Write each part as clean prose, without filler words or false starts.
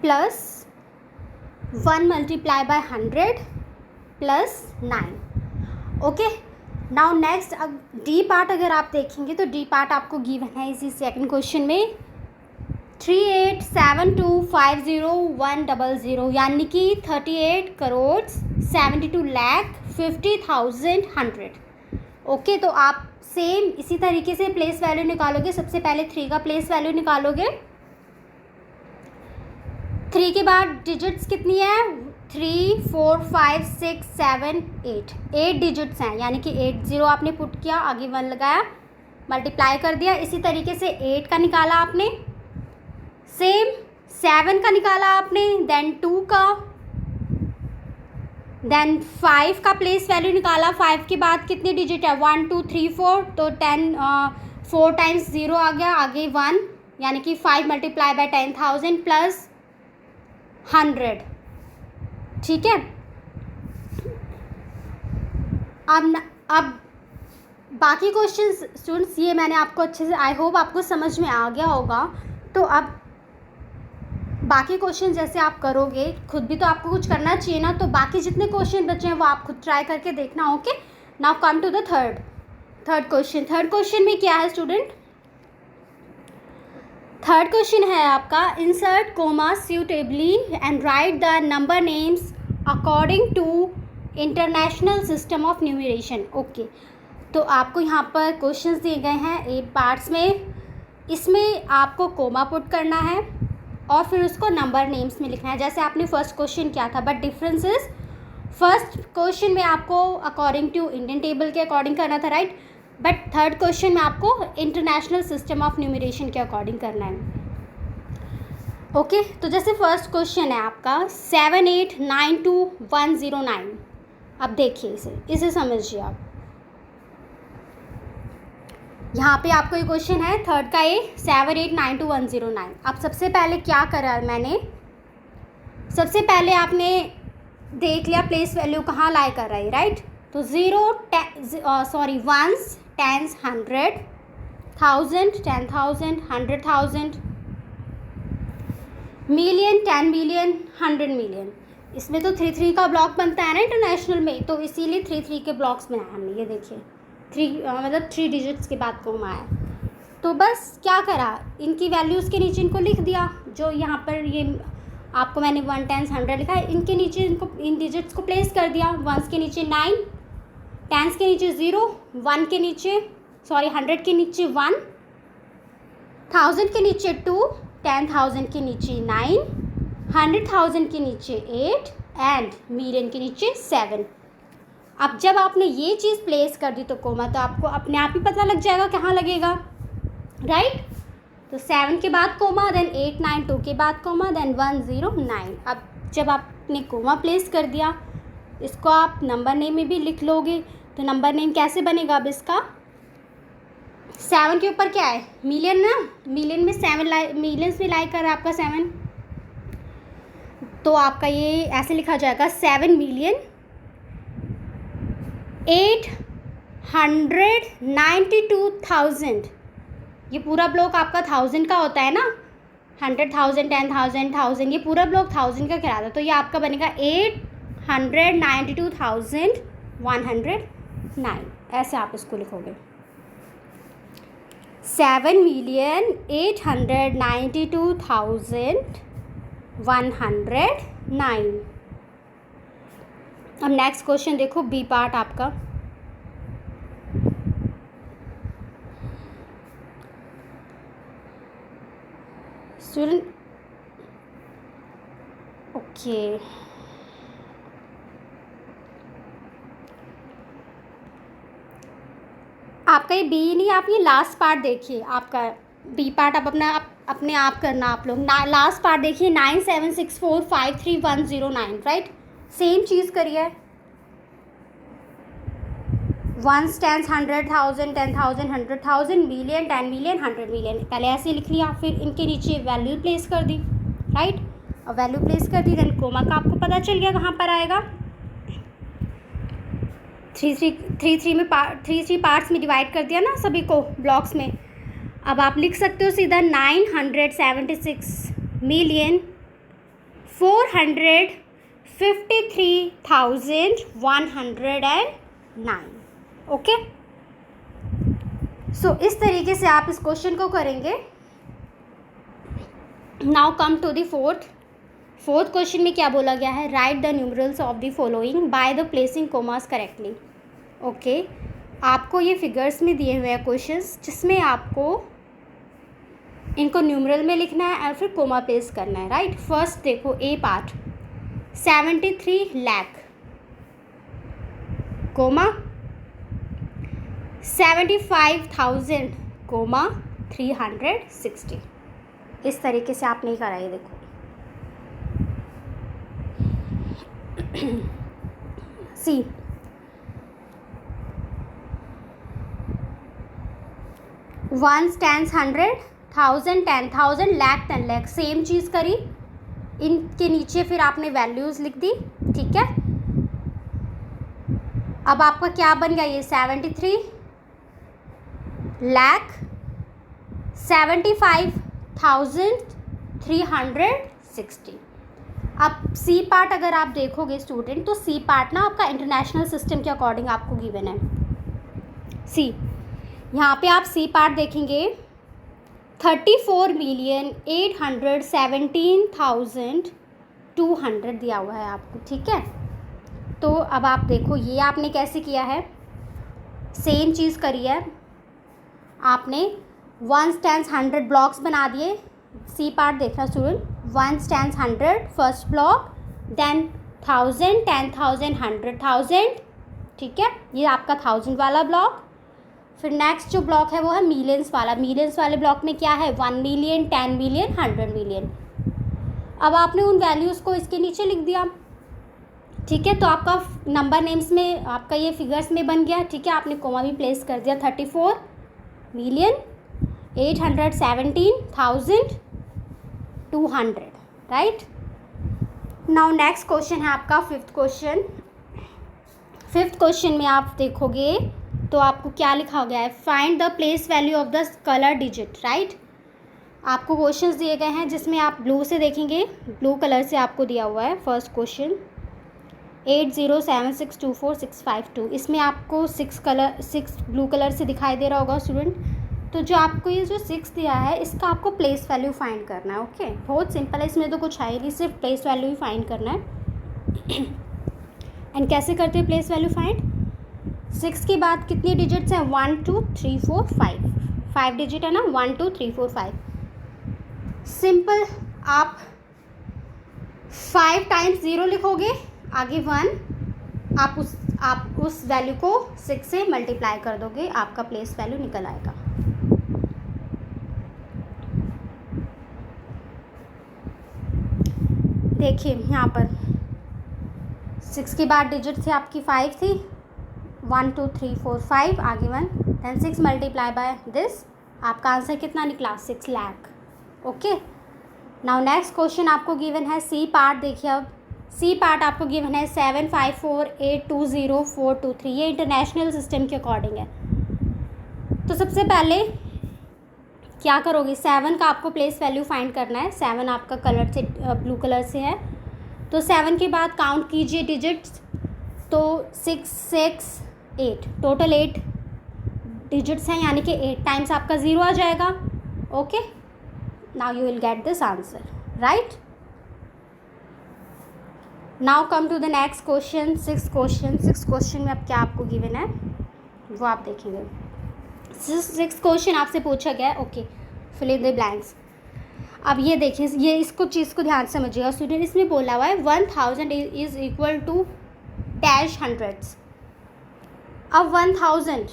Plus 1 multiply by 100 plus 9। Okay, now next अब D part अगर आप देखेंगे तो डी पार्ट आपको गिवन है इसी सेकंड क्वेश्चन में 3872501000 यानी कि 38,72,50,100। ओके, तो आप सेम इसी तरीके से प्लेस वैल्यू निकालोगे। सबसे पहले 3 का प्लेस वैल्यू निकालोगे। 3 के बाद डिजिट्स कितनी है? 3 4 5 6 7 8 डिजिट्स हैं, यानी कि 80 आपने पुट किया, आगे 1 लगाया, मल्टीप्लाई कर दिया। इसी तरीके से 8 का निकाला आपने, सेम 7 का निकाला आपने, देन 2 का, देन 5 का प्लेस वैल्यू निकाला। 5 के बाद कितने डिजिट है? 1 2 3 4, तो 4 टाइम्स 0 आ गया, आगे 1, यानी कि 5 मल्टीप्लाई बाय 10,000 प्लस 100। ठीक है, अब बाकी क्वेश्चन स्टूडेंट्स ये मैंने आपको अच्छे से, आई होप आपको समझ में आ गया होगा। तो अब बाकी क्वेश्चन जैसे आप करोगे, खुद भी तो आपको कुछ करना चाहिए ना, तो बाकी जितने क्वेश्चन बचे हैं वो आप खुद ट्राई करके देखना। Okay, now come to the third question. Third question में क्या है स्टूडेंट? थर्ड क्वेश्चन है आपका insert comma suitably and write the number names according to international system of numeration. Okay, तो आपको यहाँ पर क्वेश्चंस दिए गए हैं 8 पार्ट्स में। इसमें आपको कोमा पुट करना है और फिर उसको नंबर नेम्स में लिखना है, जैसे आपने फर्स्ट क्वेश्चन किया था। But difference is first question में आपको अकॉर्डिंग टू इंडियन टेबल के अकॉर्डिंग करना था, राइट? बट थर्ड क्वेश्चन में आपको इंटरनेशनल सिस्टम ऑफ न्यूमरेशन के अकॉर्डिंग करना है। ओके, तो जैसे फर्स्ट क्वेश्चन है आपका 7892,109। अब देखिए इसे समझिए आप। यहाँ पे आपको ये क्वेश्चन है थर्ड का, ये 7892,109। अब सबसे पहले क्या करा है मैंने? सबसे पहले आपने देख लिया प्लेस वैल्यू कहाँ लाई कर रहा है, राइट? तो 1s, 10s 100, 1000 10,000, 100,000, million 10 million, 100 million. इसमें तो 3 का ब्लॉक बनता है ना इंटरनेशनल में, तो इसीलिए 3 के ब्लॉक्स में हमने ये देखिए 3 डिजिट्स के बाद कोमा है। तो बस क्या करा, इनकी वैल्यूज़ के नीचे इनको लिख दिया। जो यहाँ पर ये आपको मैंने 1 10 100 लिखा है, इनके नीचे इन डिजिट्स को प्लेस कर दिया। 1s के नीचे 9, 10s के नीचे 0, 1 के नीचे 100 के नीचे 1, 1000 के नीचे 2, 10,000 के नीचे 9, 100,000 के नीचे 8 एंड मिलियन के नीचे 7। अब जब आपने ये चीज़ प्लेस कर दी तो कोमा तो आपको अपने आप ही पता लग जाएगा कहाँ लगेगा, राइट? तो 7 के बाद कोमा, देन 8 9, 2 के बाद कोमा, देन 1 0 9। अब जब आपने कोमा प्लेस कर दिया, इसको आप नंबर नेम में भी लिख लोगे। तो नंबर नेम कैसे बनेगा? अब इसका 7 के ऊपर क्या है? मिलियन ना, मिलियन में 7 मिलियंस में लाई कर रहा है आपका 7, तो आपका ये ऐसे लिखा जाएगा 7,892,000। ये पूरा ब्लॉक आपका 1000 का होता है ना, 100,000 10,000 1000, ये पूरा ब्लॉक 1000 का कहलाता है। तो ये आपका बनेगा 892,109। ऐसे आप इसको लिखोगे 7,892,109। अब नेक्स्ट क्वेश्चन देखो, बी पार्ट आपका। स्टूडेंट ओके, आपका ये बी नहीं, आप ये लास्ट पार्ट देखिए। आपका बी पार्ट आप अपने आप करना आप लोग। लास्ट पार्ट देखिए 9764531009, राइट? सेम चीज़ करिए। 1s 10s 100,000 10,000 100,000, million 10 million 100 million. पहले ऐसे लिख लिया, फिर इनके नीचे वैल्यू प्लेस कर दी, राइट? और वैल्यू प्लेस कर दी, देन कोमा का आपको पता चल गया कहाँ पर आएगा। 3 में 3 पार्ट्स में डिवाइड कर दिया ना सभी को ब्लॉक्स में। अब आप लिख सकते हो सीधा 976 मिलियन 453,109. ओके, सो इस तरीके से आप इस क्वेश्चन को करेंगे. Now come to the fourth question में क्या बोला गया है, write the numerals of the following by the placing commas correctly. Okay, आपको ये फिगर्स में दिए हुए हैं क्वेश्चंस, जिसमें आपको इनको न्यूमरल में लिखना है और फिर कोमा प्लेस करना है. राइट, फर्स्ट देखो a part 73 lakh comma 75,000 comma 360. इस तरीके से आपने करा है. देखो see, ones, tens, 100, 1000, 10,000, lakh, 10 lakh. Same चीज़ करी. इनके नीचे फिर आपने वैल्यूज़ लिख दी. ठीक है, अब आपका क्या बन गया, ये 73 लाख 75,360. अब सी पार्ट अगर आप देखोगे स्टूडेंट, तो सी पार्ट ना आपका इंटरनेशनल सिस्टम के अकॉर्डिंग आपको गिवन है. सी, यहाँ पे आप सी पार्ट देखेंगे 34,817,200 दिया हुआ है आपको. ठीक है, तो अब आप देखो ये आपने कैसे किया है, सेम चीज़ करी है आपने. 1 टेंस 100 ब्लॉक्स बना दिए. सी पार्ट देखना student, 1 tens 100 first block, then 1000, 10,000, 100,000. ठीक है, ये आपका 1000 वाला ब्लॉक. फिर नेक्स्ट जो ब्लॉक है वो है मिलियंस वाला. मिलियंस वाले ब्लॉक में क्या है, 1 मिलियन, 10 मिलियन, 100 मिलियन. अब आपने उन वैल्यूज़ को इसके नीचे लिख दिया. ठीक है, तो आपका नंबर नेम्स में आपका ये फिगर्स में बन गया. ठीक है, आपने कोमा भी प्लेस कर दिया. 34,817,200. राइट, नाउ नेक्स्ट क्वेश्चन है आपका फिफ्थ क्वेश्चन. फिफ्थ क्वेश्चन में आप देखोगे तो आपको क्या लिखा गया है, find the place value of the colour digit. Right, आपको क्वेश्चंस दिए गए हैं जिसमें आप ब्लू से देखेंगे, ब्लू कलर से आपको दिया हुआ है. फर्स्ट क्वेश्चन 80762465 इसमें आपको 6 ब्लू कलर से दिखाई दे रहा होगा स्टूडेंट. तो जो आपको ये जो 6 दिया है, इसका आपको प्लेस वैल्यू फाइंड करना है. ओके, बहुत सिंपल है, इसमें तो कुछ है ही नहीं, सिर्फ प्लेस वैल्यू ही फाइंड करना है. एंड कैसे करते हैं प्लेस वैल्यू फाइंड, 6 के बाद कितनी डिजिट्स हैं, 1 2 3 4 5. 5 डिजिट है ना, 1 2 3 4 5. सिंपल, आप 5 टाइम्स 0 लिखोगे, आगे 1, आप उस वैल्यू को 6 से मल्टीप्लाई कर दोगे, आपका प्लेस वैल्यू निकल आएगा. देखिए यहाँ पर 6 के बाद डिजिट थी आपकी 5 थी, 1 2 3 4 5, आगे 1, देन 6 मल्टीप्लाई बाय दिस, आपका आंसर कितना निकला, 6 lakh. Okay, now next question आपको गिवन है सी पार्ट. देखिए अब सी पार्ट आपको गिवन है 754820423. ये इंटरनेशनल सिस्टम के अकॉर्डिंग है. तो सबसे पहले क्या करोगे, 7 का आपको प्लेस वैल्यू फाइंड करना है. 7 आपका कलर से ब्लू कलर से है, तो 7 के बाद काउंट कीजिए डिजिट्स. तो 6 6 8, टोटल 8 डिजिट्स हैं, यानी कि 8 टाइम्स आपका 0 आ जाएगा. Okay, now you will get this answer. Right, now come to the next question, six question में अब क्या आपको गिवन है वो आप देखेंगे. सिक्स क्वेश्चन आपसे पूछा गया है. Okay, fill in the blanks. अब ये देखिए, ये इसको चीज़ को ध्यान से समझिएगा स्टूडेंट. इसमें बोला हुआ है 1000 is equal to dash hundreds. अब 1000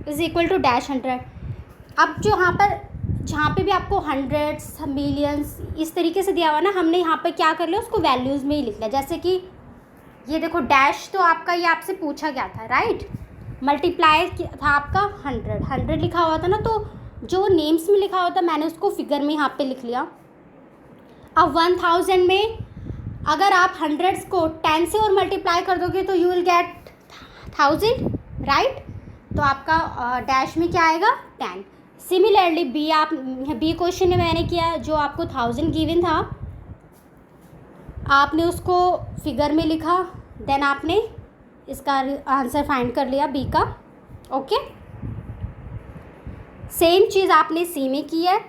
इज इक्वल टू डैश 100. अब जो जहाँ पे भी आपको हंड्रेड्स, मिलियंस इस तरीके से दिया हुआ ना, हमने यहाँ पे क्या कर लिया, उसको वैल्यूज़ में ही लिख लिया. जैसे कि ये देखो, डैश तो आपका ये आपसे पूछा गया था. राइट, मल्टीप्लाई था आपका 100 लिखा हुआ था ना, तो जो नेम्स में लिखा हुआ था मैंने उसको फिगर में यहाँ पे लिख लिया. अब 1000 में अगर आप हंड्रेड्स को 10 से और मल्टीप्लाई कर दोगे तो यू विल गेट 1000. राइट, तो आपका डैश में क्या आएगा, 10. सिमिलरली बी क्वेश्चन में मैंने किया, जो आपको 1000 गिवन था, आपने उसको फिगर में लिखा, देन आपने इसका आंसर फाइंड कर लिया बी का। ओके, सेम चीज़ आपने सी में की है,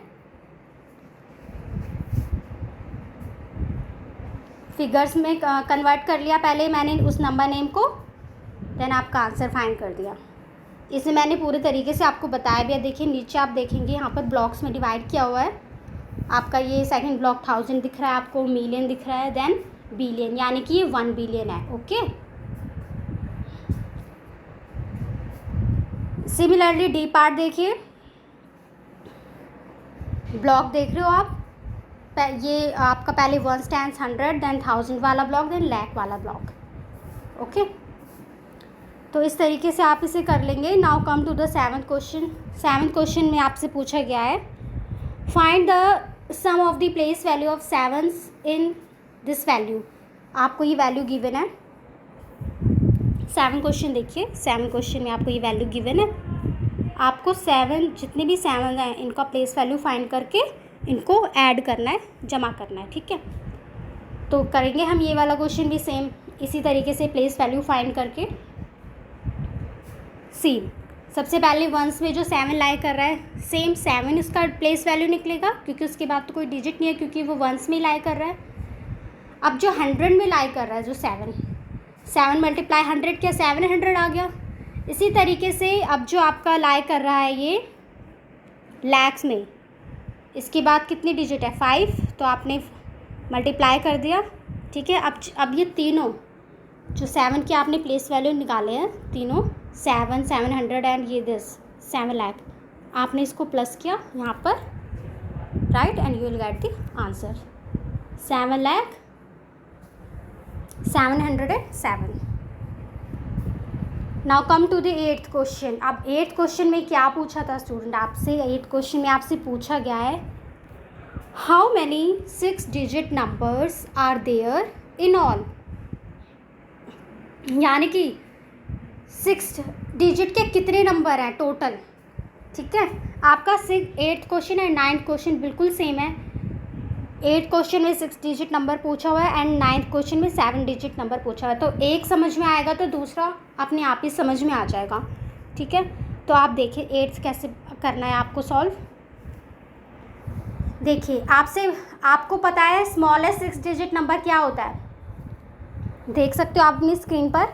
फिगर्स में कन्वर्ट कर लिया पहले मैंने उस नंबर नेम को, देन आपका आंसर फाइंड कर दिया। इसे मैंने पूरे तरीके से आपको बताया भी है। देखिए नीचे आप देखेंगे यहाँ पर ब्लॉक्स में डिवाइड किया हुआ है। आपका ये सेकंड ब्लॉक 1000 दिख रहा है आपको, मिलियन दिख रहा है, देन बिलियन, यानी कि ये 1 बिलियन है। ओके, सिमिलरली डी पार्ट देखिए, ब्लॉक देख रहे हो आप, ये आपका पहले 1 स्टैंड्स 100, देन 1000 वाला ब्लॉक, देन लाख वाला ब्लॉक। ओके, तो इस तरीके से आप इसे कर लेंगे। Now come to the 7th question. 7th question में आपसे पूछा गया है find the sum of the place value of 7s in this value. आपको ये वैल्यू गिवन है। 7 क्वेश्चन देखिए, 7 क्वेश्चन में आपको ये वैल्यू गिवन है। आपको 7 जितने भी 7 हैं इनका प्लेस वैल्यू फाइंड करके इनको ऐड करना है, जमा करना है। ठीक है, तो करेंगे हम ये वाला क्वेश्चन भी सेम इसी तरीके से, प्लेस वैल्यू फाइंड करके। सी, सबसे पहले वंस में जो 7 लाई कर रहा है, सेम 7 इसका प्लेस वैल्यू निकलेगा, क्योंकि उसके बाद तो कोई डिजिट नहीं है, क्योंकि वो वंस में लाई कर रहा है। अब जो 100 में लाई कर रहा है, जो 7 मल्टीप्लाई 100 किया, 700 आ गया। इसी तरीके से अब जो आपका लाई कर रहा है ये लैक्स में, इसके बाद कितनी डिजिट है 5, तो आपने मल्टीप्लाई कर दिया। ठीक है, अब ये तीनों जो 7 के आपने प्लेस वैल्यू निकाले हैं, तीनों 7, 700 एंड ये दिस 7 लाख, आपने इसको प्लस किया यहाँ पर, right, and you will get the answer 7,707। Now come to the 8th question. अब 8th क्वेश्चन में क्या पूछा था स्टूडेंट आपसे? 8th क्वेश्चन में आपसे पूछा गया है how many 6 digit numbers are there in all, यानी कि 6 डिजिट के कितने नंबर हैं टोटल। ठीक है, आपका 8th क्वेश्चन है, 9th क्वेश्चन बिल्कुल सेम है। 8th क्वेश्चन में 6 डिजिट नंबर पूछा हुआ है एंड 9th क्वेश्चन में 7 डिजिट नंबर पूछा हुआ है। तो एक समझ में आएगा तो दूसरा अपने आप ही समझ में आ जाएगा। ठीक है, तो आप देखिए 8th कैसे करना है आपको सॉल्व। देखिए आपको पता है स्मॉलेस्ट 6 डिजिट नंबर क्या होता है, देख सकते हो आप अपनी स्क्रीन पर।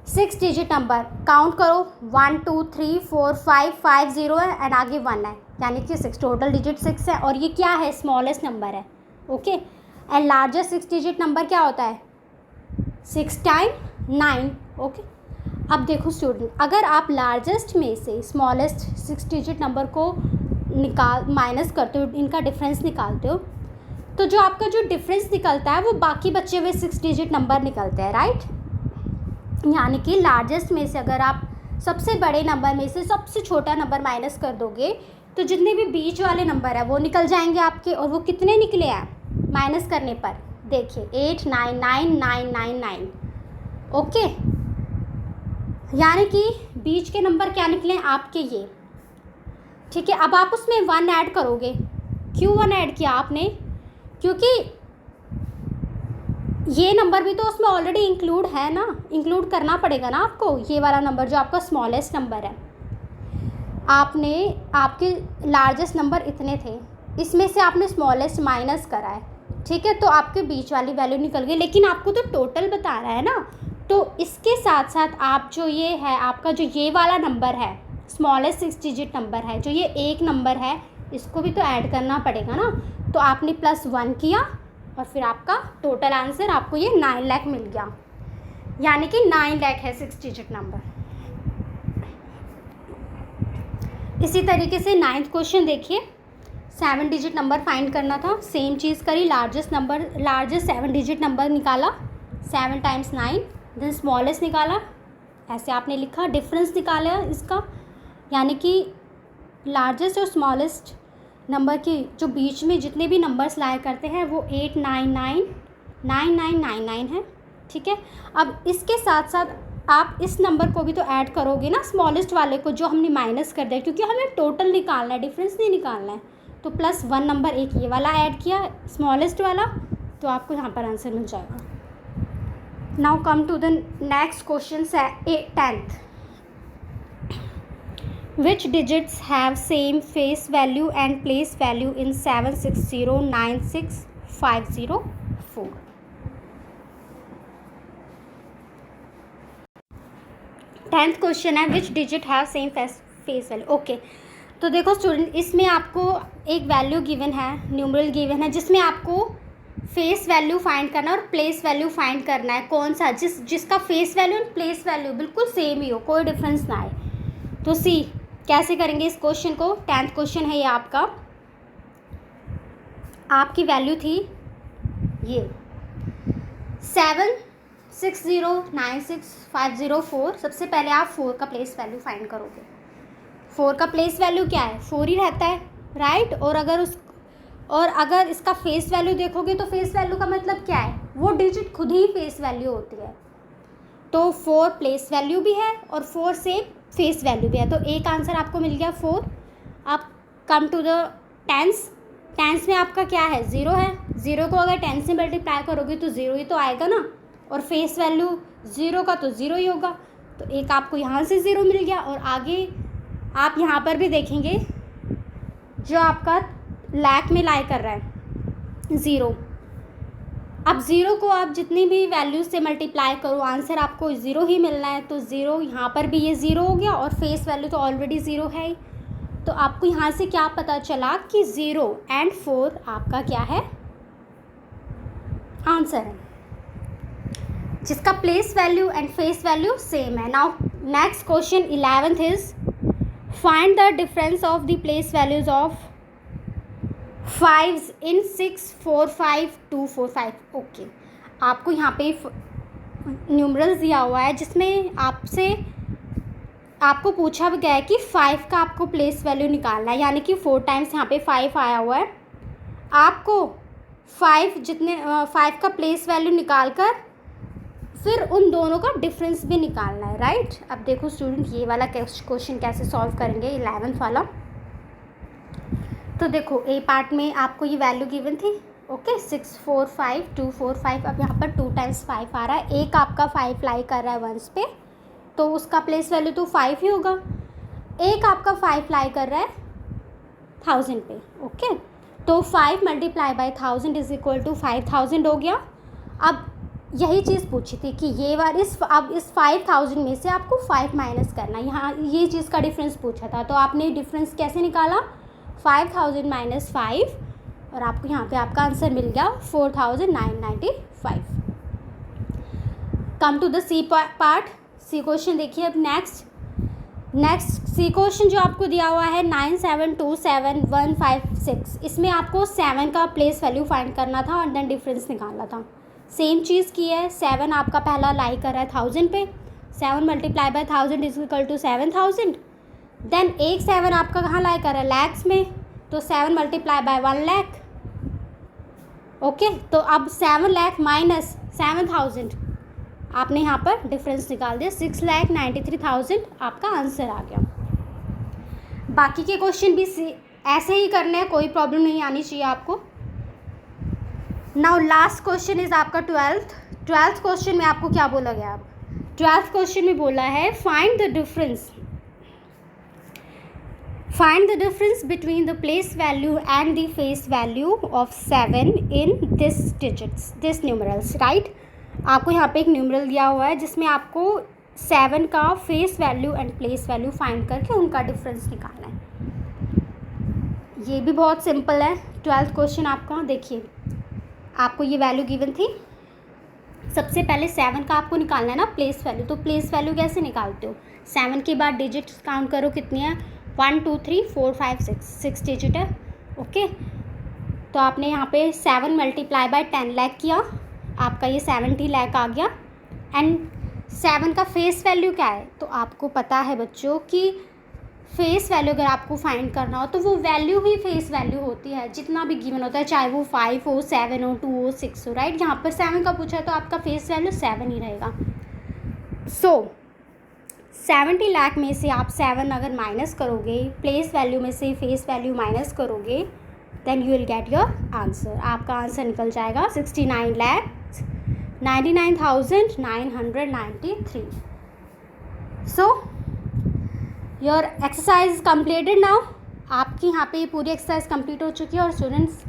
6 डिजिट नंबर काउंट करो, 1 2 3 4 5 5 0 है एंड आगे 1 है, यानी कि 6 टोटल डिजिट 6 है, और ये क्या है स्मॉलेस्ट नंबर है। Okay, and largest 6 digit number क्या होता है 6 टाइम 9। ओके, अब देखो स्टूडेंट, अगर आप लार्जेस्ट में से स्मॉलेस्ट 6 डिजिट नंबर को माइनस करते हो, इनका डिफरेंस निकालते हो, तो जो आपका जो डिफरेंस निकलता है वो बाकी बचे हुए 6 डिजिट नंबर निकलते हैं, राइट। यानी कि लार्जेस्ट में से अगर आप सबसे बड़े नंबर में से सबसे छोटा नंबर माइनस कर दोगे तो जितने भी बीच वाले नंबर है वो निकल जाएंगे आपके। और वो कितने निकले हैं माइनस करने पर, देखिए 8999999। ओके, यानी कि बीच के नंबर क्या निकले हैं आपके ये। ठीक है, अब आप उसमें 1 ऐड करोगे। क्यों 1 ऐड किया आपने? क्योंकि ये नंबर भी तो उसमें ऑलरेडी इंक्लूड है ना, इंक्लूड करना पड़ेगा ना आपको। ये वाला नंबर जो आपका स्मॉलेस्ट नंबर है, आपके लार्जेस्ट नंबर इतने थे, इसमें से आपने स्मॉलेस्ट माइनस करा है। ठीक है, तो आपके बीच वाली वैल्यू निकल गई, लेकिन आपको तो टोटल बता रहा है ना। तो इसके साथ साथ आप जो ये है आपका जो ये वाला नंबर है स्मॉलेस्ट 6 डिजिट नंबर है, जो ये एक नंबर है, इसको भी तो ऐड करना पड़ेगा ना। तो आपने +1 किया और फिर आपका टोटल आंसर आपको ये 9 लाख मिल गया, यानी कि 9 लाख है 6 डिजिट नंबर। इसी तरीके से 9th क्वेश्चन देखिए, 7 डिजिट नंबर फाइंड करना था, सेम चीज़ करी। लार्जेस्ट 7 डिजिट नंबर निकाला, 7 टाइम्स 9, देन स्मॉलेस्ट निकाला, ऐसे आपने लिखा, डिफरेंस निकाला इसका, यानी कि लार्जेस्ट और स्मॉलेस्ट नंबर के जो बीच में जितने भी नंबर्स लाया करते हैं वो 8999999 है। ठीक है, अब इसके साथ साथ आप इस नंबर को भी तो ऐड करोगे ना, स्मॉलेस्ट वाले को जो हमने माइनस कर दिया, क्योंकि हमें टोटल निकालना है, डिफरेंस नहीं निकालना है। तो +1 नंबर एक ये वाला ऐड किया स्मॉलेस्ट वाला, तो आपको यहाँ पर आंसर मिल जाएगा। Now come to the next question 10th। Which digits have same face value and place value in 76096504? 10th question है which digit have same face value. Okay, तो देखो स्टूडेंट, इसमें आपको एक वैल्यू गिवन है, न्यूमरल गिवन है, जिसमें आपको फेस वैल्यू फाइंड करना है और प्लेस वैल्यू फाइंड करना है। कौन सा? जिसका फेस वैल्यू और प्लेस वैल्यू बिल्कुल सेम ही हो, कोई डिफरेंस ना आए। तो सी कैसे करेंगे इस क्वेश्चन को? 10th क्वेश्चन है ये आपका। आपकी वैल्यू थी ये 76096504। सबसे पहले आप 4 का प्लेस वैल्यू फाइंड करोगे। 4 का प्लेस वैल्यू क्या है? 4 ही रहता है, राइट। और अगर इसका फेस वैल्यू देखोगे तो फेस वैल्यू का मतलब क्या है? वो डिजिट खुद ही फेस वैल्यू होती है। तो 4 प्लेस वैल्यू भी है और 4 से फेस वैल्यू भी है। तो एक आंसर आपको मिल गया 4। अब कम टू द टेंस में आपका क्या है? 0 है। 0 को अगर 10 से मल्टीप्लाई करोगे तो 0 ही तो आएगा ना, और फेस वैल्यू 0 का तो 0 ही होगा। तो एक आपको यहाँ से 0 मिल गया। और आगे आप यहाँ पर भी देखेंगे जो आपका लैक में लाई कर रहा है 0। अब 0 को आप जितनी भी वैल्यू से मल्टीप्लाई करो, आंसर आपको 0 ही मिलना है। तो 0 यहाँ पर भी ये 0 हो गया और फेस वैल्यू तो ऑलरेडी 0 है ही। तो आपको यहाँ से क्या पता चला कि 0 और 4 आपका क्या है? आंसर है, जिसका place value and face value same है। Now next question 11th is find the difference of the place values of 5s in 645245। Okay, आपको यहाँ पे न्यूमरल्स दिया हुआ है जिसमें आपको पूछा भी गया है कि 5 का आपको प्लेस वैल्यू निकालना है, यानी कि 4 टाइम्स यहाँ पे 5 आया हुआ है। आपको 5 का प्लेस वैल्यू निकाल कर फिर उन दोनों का डिफरेंस भी निकालना है, राइट। अब देखो स्टूडेंट, ये वाला क्वेश्चन कैसे सॉल्व करेंगे, 11th वाला। तो देखो ए पार्ट में आपको ये वैल्यू गिवन थी, ओके, 645245। अब यहाँ पर 2 टाइम्स 5 आ रहा है। एक आपका 5 लाई कर रहा है 1s पे, तो उसका प्लेस वैल्यू तो 5 ही होगा। एक आपका 5 लाई कर रहा है 1000 पे, ओके। तो 5 multiply by 1000 is equal to 5000 हो गया। अब यही चीज़ पूछी थी कि अब इस 5000 में से आपको 5 माइनस करना है। यहाँ ये चीज़ का डिफरेंस पूछा था, तो आपने डिफरेंस कैसे निकाला? 5000 माइनस 5, और आपको यहाँ पे आपका आंसर मिल गया 4995। Come to the C part. C question देखिए अब नेक्स्ट सी क्वेश्चन जो आपको दिया हुआ है 9727156। इसमें आपको 7 का प्लेस वैल्यू फाइंड करना था और देन डिफरेंस निकालना था। सेम चीज़ की है। 7 आपका पहला लाई कर रहा है 1000 पे, 7 multiply by 1000 is equal to 7000। Then एक 7 आपका कहाँ लाई कर रहा है? लैक्स में, तो 7 मल्टीप्लाई बाय 1 लाख, ओके। तो अब 7 लाख माइनस 7000, आपने यहाँ पर डिफरेंस निकाल दिया, 6,93,000 आपका आंसर आ गया। बाकी के क्वेश्चन भी ऐसे ही करने हैं, कोई प्रॉब्लम नहीं आनी चाहिए आपको। नाउ लास्ट क्वेश्चन इज आपका 12th क्वेश्चन में आपको क्या बोला गया? आप 12th क्वेश्चन में बोला है find the difference between the place value and the face value of 7 in this numerals, right. आपको यहाँ पे एक न्यूमरल दिया हुआ है जिसमें आपको 7 का face value and place value find करके उनका डिफरेंस निकालना है। ये भी बहुत सिंपल है। 12th क्वेश्चन आपका देखिए, आपको ये वैल्यू गिवन थी। सबसे पहले 7 का आपको निकालना है ना प्लेस वैल्यू। तो प्लेस वैल्यू कैसे निकालते हो? 7 के बाद डिजिट्स काउंट करो, कितनी है? 1 2 3 4 5 6 डिजिट है, ओके। तो आपने यहाँ पे 7 मल्टीप्लाई बाय 10 लाख किया, आपका ये 70 लाख आ गया। एंड 7 का फेस वैल्यू क्या है? तो आपको पता है बच्चों कि फेस वैल्यू अगर आपको फाइंड करना हो तो वो वैल्यू ही फेस वैल्यू होती है, जितना भी गिवन होता है, चाहे वो 5 हो, 7 हो, 2 हो, 6 हो, राइट। यहाँ पर 7 का पूछा है तो आपका फेस वैल्यू 7 ही रहेगा। सो 70 लाख में से आप 7 अगर माइनस करोगे, प्लेस वैल्यू में से फेस वैल्यू माइनस करोगे, then you will get your answer. आपका आंसर निकल जाएगा 69,99,993। So your exercise is completed now. आपकी यहाँ पे पूरी एक्सरसाइज कंप्लीट हो चुकी है और स्टूडेंट्स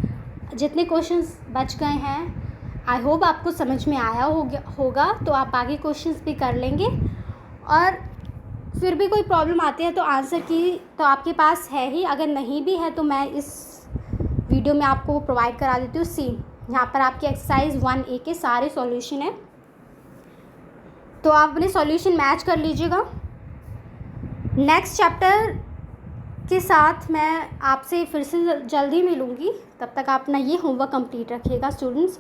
जितने क्वेश्चंस बच गए हैं आई होप आपको समझ में आया होगा, तो आप आगे क्वेश्चंस भी कर लेंगे। और फिर भी कोई प्रॉब्लम आती है तो आंसर की तो आपके पास है ही, अगर नहीं भी है तो मैं इस वीडियो में आपको प्रोवाइड करा देती हूँ। सी यहाँ पर आपकी एक्सरसाइज 1A के सारे सॉल्यूशन है, तो आप अपने सॉल्यूशन मैच कर लीजिएगा। नेक्स्ट चैप्टर के साथ मैं आपसे फिर से जल्दी मिलूँगी, तब तक आप अपना ये होमवर्क कंप्लीट रखिएगा स्टूडेंट्स।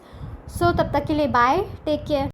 सो तब तक के लिए बाय, टेक केयर।